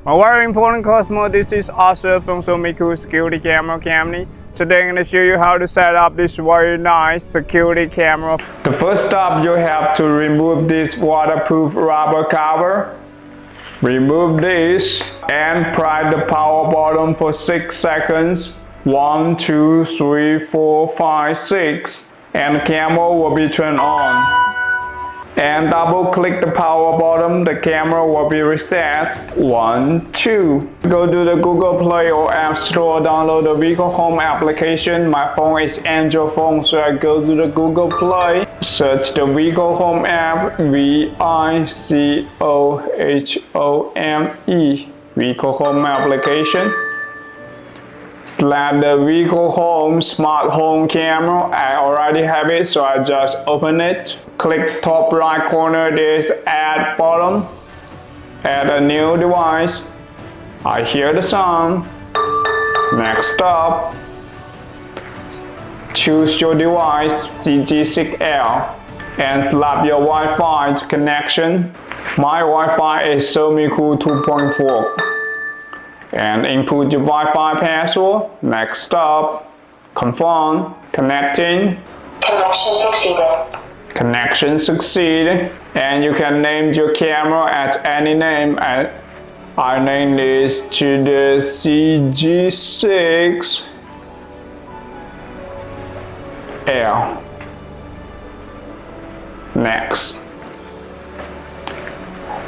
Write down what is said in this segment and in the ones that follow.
My very important customer, this is Arthur from Sovmiku security camera company. Today I'm going to show you how to set up this very nice security camera. The first step, you have to remove this waterproof rubber cover. Remove this and press the power button for 6 seconds. 1, 2, 3, 4, 5, 6. And the camera will be turned on. And double click the power button, the camera will be reset. 1, 2. Go to the Google Play or App Store, download the Vicohome application. My phone is Android phone, so I go to the Google Play, search the Vicohome app, Vicohome, Vicohome application. Select the Vicohome smart home camera. I already have it, so I just open it. Click top right corner, there's add button. Add a new device. I hear the sound. Next up, choose your device, CG6L, and select your Wi-Fi connection. My Wi-Fi is Sovmiku 2.4. And input your Wi-Fi password. Next stop, confirm, connecting. Connection succeeded. Connection succeeded. And you can name your camera at any name. I name this to the CG6L. Next.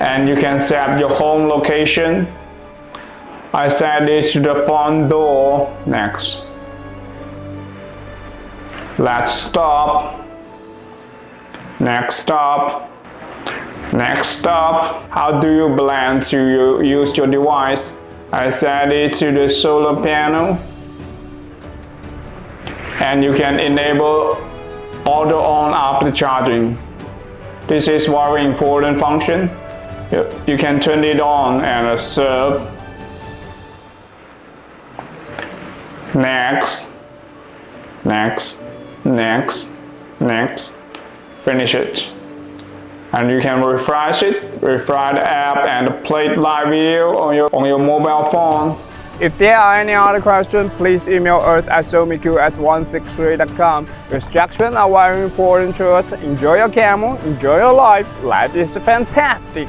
And you can set your home location. I set this to the front door. Next. Let's stop. Next stop. Next stop. How do you plan to use your device? I set it to the solar panel. And you can enable auto on after charging. This is very important function. You can turn it on and observe. Next, next, next, next, finish it. And you can refresh it, refresh the app and play live video on your mobile phone. If there are any other questions, please email us at sovmiku@163.com. Instructions are very important to us. Enjoy your camera, enjoy your life. Life is fantastic.